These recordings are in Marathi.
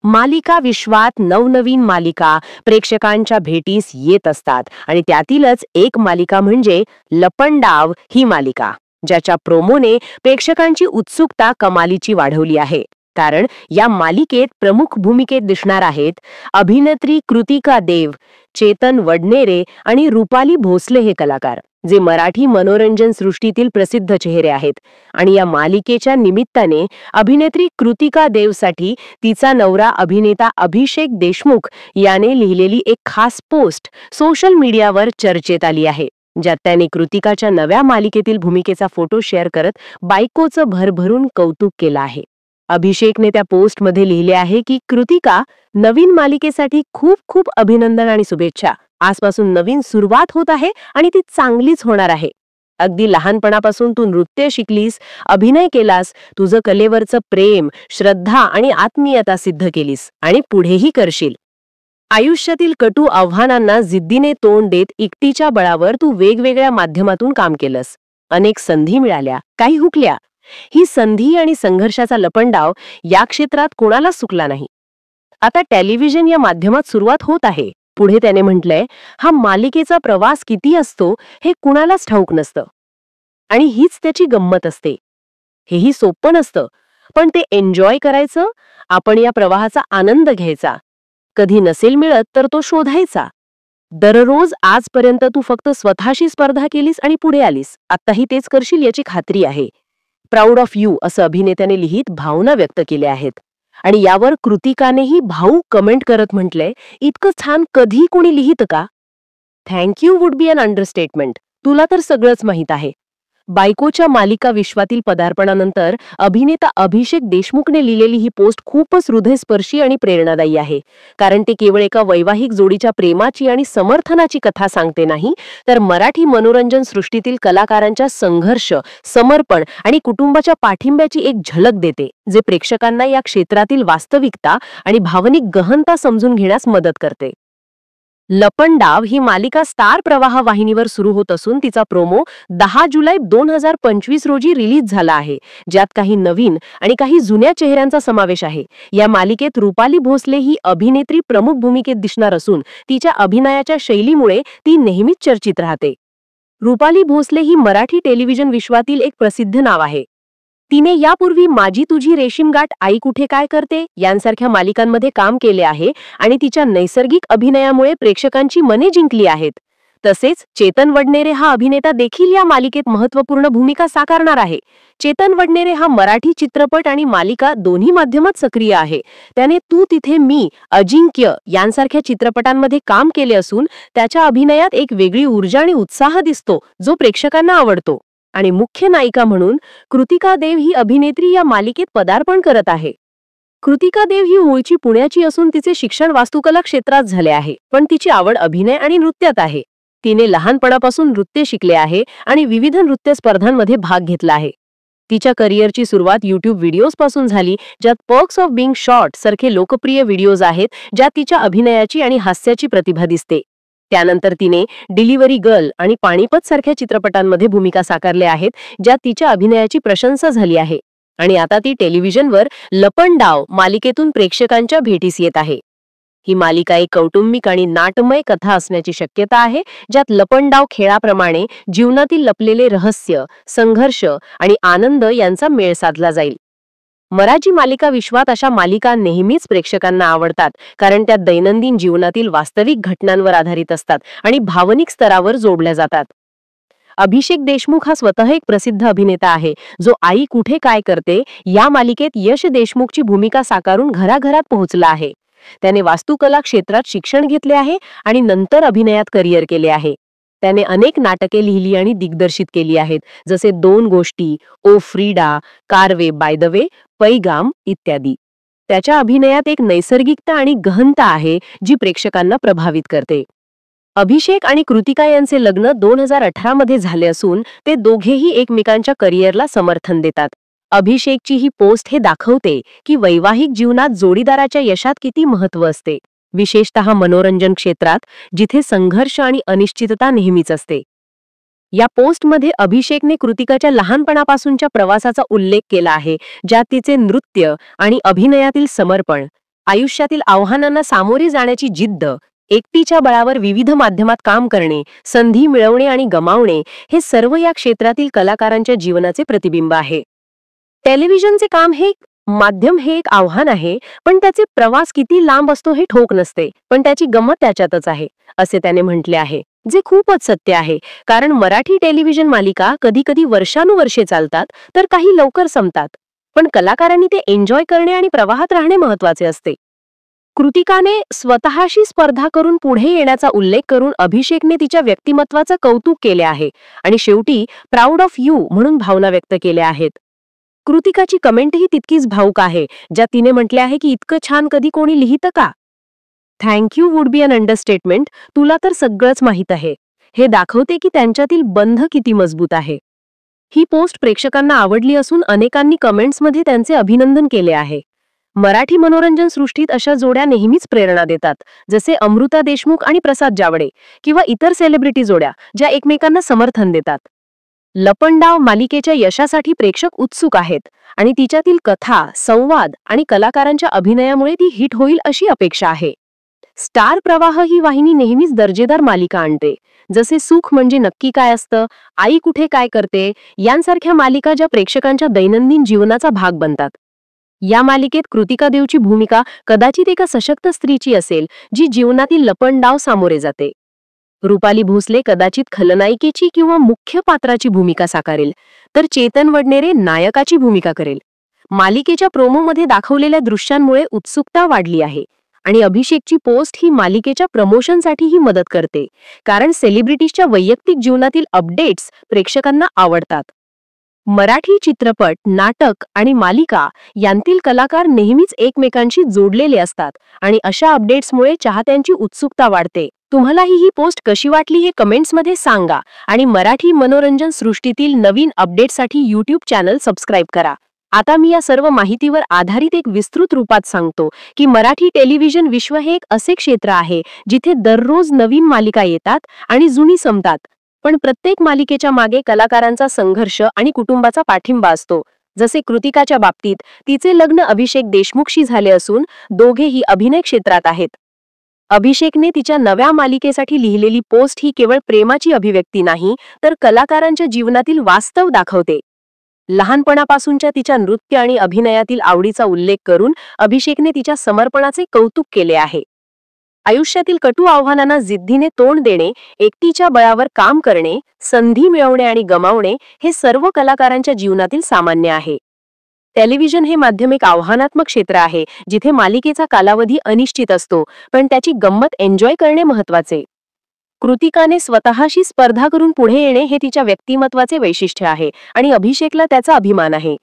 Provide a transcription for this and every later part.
मालिका विश्वात नवनवीन मालिका प्रेक्षकांच्या भेटीस येत असतात आणि त्यातीलच एक मालिका म्हणजे लपंडाव ही मालिका, ज्याच्या प्रोमोने प्रेक्षकांची उत्सुकता कमालीची वाढवली आहे. कारण या मालिकेत प्रमुख भूमिकेत दिसणार आहेत अभिनेत्री कृतिका देव, चेतन वडनेरे आणि रुपाली भोसले हे कलाकार, जे मराठी मनोरंजन सृष्टीतील प्रसिद्ध चेहरे आहेत. आणि या मालिकेच्या निमित्ताने अभिनेत्री कृतिका देवसाठी तिचा नवरा अभिनेता अभिषेक देशमुख याने लिहिलेली एक खास पोस्ट सोशल मीडियावर चर्चेत आली आहे, ज्यात त्याने कृतिकाच्या नव्या मालिकेतील भूमिकेचा फोटो शेअर करत बायकोचं भरभरून कौतुक केलं आहे. अभिषेकने त्या पोस्टमध्ये लिहिले आहे की कृतिका, नवीन मालिकेसाठी खूप खूप अभिनंदन आणि शुभेच्छा. आजपासून नवीन सुरुवात होत आहे आणि ती चांगलीच होणार आहे. अगदी लहानपणापासून तू नृत्य शिकलीस, अभिनय केलास, तुझं कलेवरचं प्रेम, श्रद्धा आणि आत्मीयता सिद्ध केलीस आणि पुढेही करशील. आयुष्यातील कटू आव्हानांना जिद्दीने तोंड देत एकटीच्या बळावर तू वेगवेगळ्या माध्यमातून काम केलंस. अनेक संधी मिळाल्या, काही हुकल्या. ही संधी आणि संघर्षाचा लपंडाव या क्षेत्रात कोणालाच चुकला नाही. आता टेलिव्हिजन या माध्यमात सुरुवात होत आहे. पुढे त्याने म्हटलंय, हा मालिकेचा प्रवास किती असतो हे कुणालाच ठाऊक नसतं आणि हीच त्याची गंमत असते. हेही सोपं नसतं, पण ते एन्जॉय करायचं, आपण या प्रवाहाचा आनंद घ्यायचा. कधी नसेल मिळत तर तो शोधायचा. दररोज आजपर्यंत तू फक्त स्वतःशी स्पर्धा केलीस आणि पुढे आलीस. आत्ताही तेच करशील याची खात्री आहे. प्राऊड ऑफ यू असं अभिनेत्याने लिहित भावना व्यक्त केल्या आहेत. आणि यावर कृतिकानेही भाऊक कमेंट करत म्हटलंय, इतकं छान कधी कोणी लिहितं का? Thank you would be an understatement. तुला तर सगळंच माहीत आहे. बायकोच्या मालिका विश्वातील पदार्पणानंतर अभिनेता अभिषेक देशमुखने लिहिलेली ही पोस्ट खूपच हृदयस्पर्शी आणि प्रेरणादायी आहे. कारण ते केवळ एका वैवाहिक जोडीच्या प्रेमाची आणि समर्थनाची कथा सांगते नाही, तर मराठी मनोरंजन सृष्टीतील कलाकारांच्या संघर्ष, समर्पण आणि कुटुंबाच्या पाठिंब्याची एक झलक देते, जे प्रेक्षकांना या क्षेत्रातील वास्तविकता आणि भावनिक गहनता समजून घेण्यास मदत करते. लपंडाव ही मालिका स्टार प्रवाह वाहिनीवर सुरू होत असून तिचा प्रोमो 10 जुलै 2025 रोजी रिलीज झाला आहे, ज्यात काही नवीन आणि काही जुन्या चेहऱ्यांचा समावेश आहे. या मालिकेत रुपाली भोसले ही अभिनेत्री प्रमुख भूमिकेत दिसणार असून तिच्या अभिनयाच्या शैलीमुळे ती नेहमीच चर्चित राहते. रुपाली भोसले ही मराठी टेलिव्हिजन विश्वातील एक प्रसिद्ध नाव आहे. तिने यापूर्वी माझी तुझी रेशीमगाठ, आई कुठे काय करते यांसारख्या मालिकांमध्ये काम केले आहे आणि तिच्या नैसर्गिक अभिनयामुळे प्रेक्षकांची मने जिंकली आहेत. तसेच चेतन वडनेरे हा अभिनेता देखील या मालिकेत महत्त्वपूर्ण भूमिका साकारणार आहे. चेतन वडनेरे हा मराठी चित्रपट आणि मालिका दोन्ही माध्यमात सक्रिय आहे. त्याने तू तिथे मी, अजिंक्य यांसारख्या चित्रपटांमध्ये काम केले असून त्याच्या अभिनयात एक वेगळी ऊर्जा आणि उत्साह दिसतो, जो प्रेक्षकांना आवडतो. आणि मुख्य नायिका म्हणून कृतिका देव ही अभिनेत्री या मालिकेत पदार्पण करत आहे. कृतिका देव ही मूळची पुण्याची असून तिचे शिक्षण वास्तुकला क्षेत्रात झाले आहे, पण तिची आवड अभिनय आणि नृत्यात आहे. तिने लहानपणापासून नृत्य शिकले आहे आणि विविध नृत्य स्पर्धांमध्ये भाग घेतला आहे. तिच्या करिअरची सुरुवात यूट्यूब व्हिडिओज पासून झाली, ज्यात पर्क्स ऑफ बीइंग शॉर्ट सारखे लोकप्रिय व्हिडिओज आहेत, ज्यात तिच्या अभिनयाची आणि हास्याची प्रतिभा दिसते. त्यानंतर तिने डिलिव्हरी गर्ल आणि पाणीपत सारख्या चित्रपटांमध्ये भूमिका साकारल्या आहेत, ज्यात तिच्या अभिनयाची प्रशंसा झाली आहे. आणि आता ती टेलिव्हिजनवर लपंडाव मालिकेतून प्रेक्षकांच्या भेटीस येत आहे. ही मालिका एक कौटुंबिक आणि नाटमय कथा असण्याची शक्यता आहे, ज्यात लपंडाव खेळाप्रमाणे जीवनातील लपलेले रहस्य, संघर्ष आणि आनंद यांचा मेळ साधला जाईल. मराठी मालिका विश्वात अशा मालिका नेहमीच प्रेक्षकांना आवडतात, कारण त्या दैनंदिन जीवनातील वास्तविक घटनांवर आधारित असतात आणि भावनिक स्तरावर जोडल्या जातात. अभिषेक देशमुख हा स्वतः एक प्रसिद्ध अभिनेता आहे, जो आई कुठे काय करते या मालिकेत यश देशमुखची भूमिका साकारून घराघरात पोहोचला आहे. त्याने वास्तुकला क्षेत्रात शिक्षण घेतले आहे आणि नंतर अभिनयात करिअर केले आहे. त्याने अनेक नाटके लिहिली आणि दिग्दर्शित केली आहेत, जसे 2 गोष्टी, ओ फ्रीडा, कारवे बाय द वे, पैगाम इत्यादी. त्याच्या अभिनयात एक नैसर्गिकता आणि गहनता आहे, जी प्रेक्षकांना प्रभावित करते. अभिषेक आणि कृतिका यांचे लग्न 2018 मध्ये झाले असून ते दोघेही एकमेकांच्या करिअरला समर्थन देतात. अभिषेकची ही पोस्ट हे दाखवते की वैवाहिक जीवनात जोडीदाराच्या यशात किती महत्त्व असते, विशेषतः मनोरंजन क्षेत्रात, जिथे संघर्ष आणि अनिश्चितता नेहमीच असते. या पोस्टमध्ये अभिषेकने कृतिकाच्या लहानपणापासूनच्या प्रवासाचा उल्लेख केला आहे, ज्यात तिचे नृत्य आणि अभिनयातील समर्पण, आयुष्यातील आव्हानांना सामोरे जाण्याची जिद्द, एकटीच्या बळावर विविध माध्यमात काम करणे, संधी मिळवणे आणि गमावणे, हे सर्व या क्षेत्रातील कलाकारांच्या जीवनाचे प्रतिबिंब आहे. टेलिव्हिजनचे काम हे माध्यम हे एक आव्हान आहे, पण त्याचे प्रवास किती लांब असतो हे ठोक नसते, पण त्याची गंमत त्याच्यातच आहे, असे त्याने म्हटले आहे, जे खूपच सत्य आहे. कारण मराठी टेलिव्हिजन मालिका कधी कधी वर्षानुवर्षे चालतात, तर काही लवकर संपतात, पण कलाकारांनी ते एन्जॉय करणे आणि प्रवाहात राहणे महत्वाचे असते. कृतिकाने स्वतःशी स्पर्धा करून पुढे येण्याचा उल्लेख करून अभिषेकने तिच्या व्यक्तिमत्वाचं कौतुक केले आहे आणि शेवटी प्राऊड ऑफ यू म्हणून भावना व्यक्त केल्या आहेत. कृतिकाची कमेंटही तितकीच भावूक आहे, ज्यात तिने म्हटले आहे की इतकं छान कधी कोणी लिहितं का. Thank you would be an understatement. तुला तर सगळंच माहीत आहे. हे दाखवते की त्यांच्यातील बंध किती मजबूत आहे. ही पोस्ट प्रेक्षकांना आवडली असून अनेकांनी कमेंट्समध्ये त्यांचे अभिनंदन केले आहे. मराठी मनोरंजन सृष्टीत अशा जोड्या नेहमीच प्रेरणा देतात, जसे अमृता देशमुख आणि प्रसाद जावडे, किंवा इतर सेलिब्रिटी जोड्या ज्या एकमेकांना समर्थन देतात. लपंडाव मालिकेच्या यशासाठी प्रेक्षक उत्सुक आहेत आणि तिच्यातील कथा, संवाद आणि कलाकारांच्या अभिनयामुळे ती हिट होईल अशी अपेक्षा आहे. स्टार प्रवाह ही वाहिनी नेहमीच दर्जेदार मालिका आणते, जसे सुख म्हणजे नक्की काय असतं, आई कुठे काय करते यांसारख्या मालिका ज्या प्रेक्षकांच्या दैनंदिन जीवनाचा भाग बनतात. या मालिकेत कृतिका देवची भूमिका कदाचित एका सशक्त स्त्रीची असेल, जी जीवनातील लपंडाव सामोरे जाते. रुपाली भोसले कदाचित खलनायिकेची किंवा मुख्य पात्राची भूमिका साकारेल, तर चेतन वडनेरे नायकाची भूमिका करेल. मालिकेच्या प्रोमोमध्ये दाखवलेल्या दृश्यांमुळे उत्सुकता वाढली आहे आणि अभिषेकची पोस्ट ही मालिकेच्या प्रमोशनसाठीही मदत करते, कारण सेलिब्रिटीजच्या वैयक्तिक जीवनातील अपडेट्स प्रेक्षकांना आवडतात. मराठी चित्रपट, नाटक आणि मालिका यांतील कलाकार नेहमीच एकमेकांशी जोडलेले असतात आणि अशा अपडेट्समुळे चाहत्यांची उत्सुकता वाढते. तुम्हालाही ही पोस्ट कशी वाटली हे कमेंट्समध्ये सांगा आणि मराठी मनोरंजन सृष्टीतील नवीन अपडेट्ससाठी यूट्यूब चॅनल सबस्क्राईब करा. आता मी या सर्व माहितीवर आधारित एक विस्तृत रूपात सांगतो की मराठी टेलिव्हिजन विश्व हे एक असे क्षेत्र आहे जिथे दररोज नवीन मालिका येतात आणि जुनी संपतात, पण प्रत्येक मालिकेच्या मागे कलाकारांचा संघर्ष आणि कुटुंबाचा पाठिंबा असतो. जसे कृतिकाच्या बाबतीत तिचे लग्न अभिषेक देशमुखशी झाले असून दोघेही अभिनय क्षेत्रात आहेत. अभिषेकने तिच्या नव्या मालिकेसाठी लिहिलेली पोस्ट ही केवळ प्रेमाची अभिव्यक्ती नाही, तर कलाकारांच्या जीवनातील वास्तव दाखवते. लहानपणापासूनच्या तिच्या नृत्य आणि अभिनयातील आवडीचा उल्लेख करून अभिषेकने तिच्या समर्पणाचे कौतुक केले आहे. आयुष्यातील कटू आव्हानांना जिद्दीने तोंड देणे, एकटीच्या बळावर काम करणे, संधी मिळवणे आणि गमावणे हे सर्व कलाकारांच्या जीवनातील सामान्य आहे. टेलिव्हिजन हे माध्यम एक आव्हानात्मक क्षेत्र आहे, जिथे मालिकेचा कालावधी अनिश्चित असतो, पण त्याची गंमत एन्जॉय करणे महत्वाचे. कृतिकाने स्वतःशी स्पर्धा करून पुढे येणे हे तिच्या व्यक्तिमत्वाचे वैशिष्ट्य आहे आणि अभिषेकला त्याचा अभिमान आहे.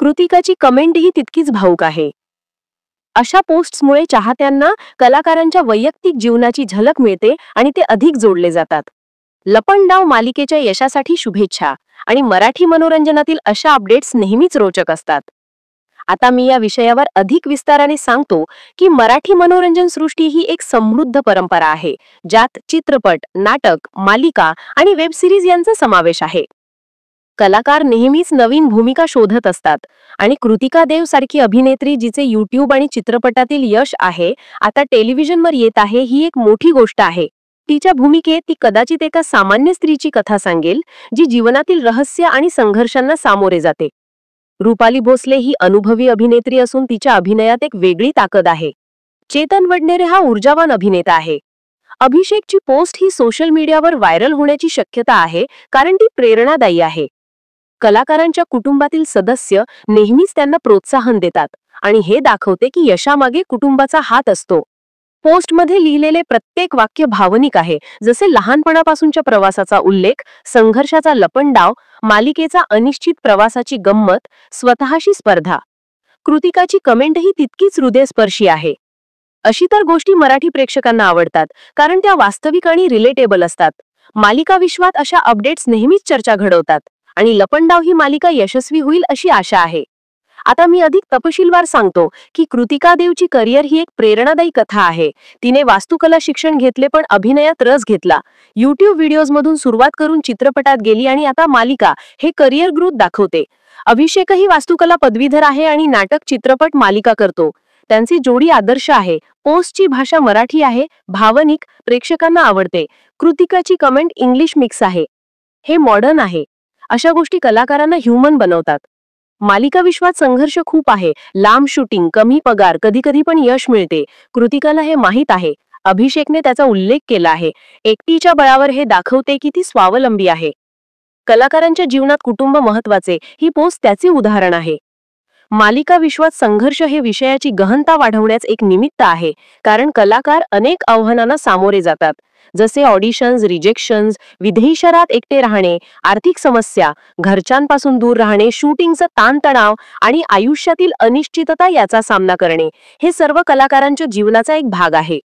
कृतिकाची कमेंटही तितकीच भावूक आहे. अशा पोस्ट्समुळे चाहत्यांना कलाकारांच्या वैयक्तिक जीवनाची झलक मिळते आणि ते अधिक जोडले जातात. लपंडाव मालिकेच्या यशासाठी शुभेच्छा आणि मराठी मनोरंजनातील अशा अपडेट्स नेहमीच रोचक असतात. आता मी या विषयावर अधिक विस्ताराने सांगतो की मराठी मनोरंजन सृष्टी ही एक समृद्ध परंपरा आहे, ज्यात चित्रपट, नाटक, मालिका आणि वेब सिरीज यांचा समावेश आहे. कलाकार नेहमीच नवीन भूमिका शोधत असतात आणि कृतिका देव सारखी अभिनेत्री जिचे यूट्यूब आणि चित्रपटातील यश आहे, आता टेलिव्हिजनवर येत आहे, ही एक मोठी गोष्ट आहे. तिच्या भूमिकेत ती कदाचित एका सामान्य स्त्रीची कथा सांगेल, जी जीवनातील रहस्य आणि संघर्षांना सामोरे जाते. रुपाली भोसले ही अनुभवी अभिनेत्री असून तिच्या अभिनयात एक वेगळी ताकद आहे. चेतन वडनेरे हा ऊर्जावान अभिनेता आहे. अभिषेकची पोस्ट ही सोशल मीडियावर व्हायरल होण्याची शक्यता आहे, कारण ती प्रेरणादायी आहे. कलाकारांच्या कुटुंबातील सदस्य नेहमीच त्यांना प्रोत्साहन देतात आणि हे दाखवते की यशामागे कुटुंबाचा हात असतो. पोस्टमध्ये लिहिलेले प्रत्येक वाक्य भावनिक आहे, जसे लहानपणापासूनच्या प्रवासाचा उल्लेख, संघर्षाचा लपंडाव, मालिकेचा अनिश्चित प्रवासाची गंमत, स्वतःशी स्पर्धा. कृतिकाची कमेंटही तितकीच हृदयस्पर्शी आहे. अशी तर गोष्टी मराठी प्रेक्षकांना आवडतात, कारण त्या वास्तविक आणि रिलेटेबल असतात. मालिका विश्वात अशा अपडेट्स नेहमीच चर्चा घडवतात आणि लपंडाव ही मालिका यशस्वी होईल अशी आशा आहे. आता मी अधिक तपशीलवार सांगतो की कृतिका देवची करिअर ही एक प्रेरणादायी कथा आहे. तिने वास्तुकला शिक्षण घेतले, पण अभिनयात रस घेतला. यूट्यूब व्हिडिओजमधून सुरुवात करून चित्रपटात गेली आणि आता मालिका, हे करिअर ग्रोथ दाखवते. अभिषेकही वास्तुकला पदवीधर आहे आणि नाटक, चित्रपट, मालिका करतो. त्यांची जोडी आदर्श आहे. पोस्टची भाषा मराठी आहे, भावनिक, प्रेक्षकांना आवडते. कृतिकाची कमेंट इंग्लिश मिक्स आहे, हे मॉडर्न आहे. अशा गोष्टी कलाकारांना ह्युमन बनवतात. मालिका विश्वात संघर्ष खूप आहे. लांब शूटिंग, कमी पगार, कधी कधी पण यश मिळते. कृतिकाला हे माहीत आहे. अभिषेकने त्याचा उल्लेख केला आहे. एकटीच्या बळावर हे दाखवते की ती स्वावलंबी आहे. कलाकारांच्या जीवनात कुटुंब महत्वाचे, ही पोस्ट त्याचे उदाहरण आहे. मालिका विश्वात संघर्ष हे विषयाची गहनता वाढवण्यास एक निमित्त आहे, कारण कलाकार अनेक आव्हानांना सामोरे जातात. जसे ऑडिशन्स, रिजेक्शन्स, विदेशरात एकटे राहणे, आर्थिक समस्या, घरच्यांपासून दूर राहणे, शूटिंगचा ताणतणाव आणि आयुष्यातील अनिश्चितता याचा सामना करणे, हे सर्व कलाकारांच्या जीवनाचा एक भाग आहे.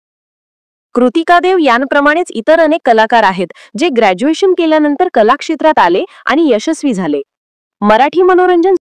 कृतिका देव यांप्रमाणेच इतर अनेक कलाकार आहेत जे ग्रॅज्युएशन केल्यानंतर कलाक्षेत्रात आले आणि यशस्वी झाले. मराठी मनोरंजन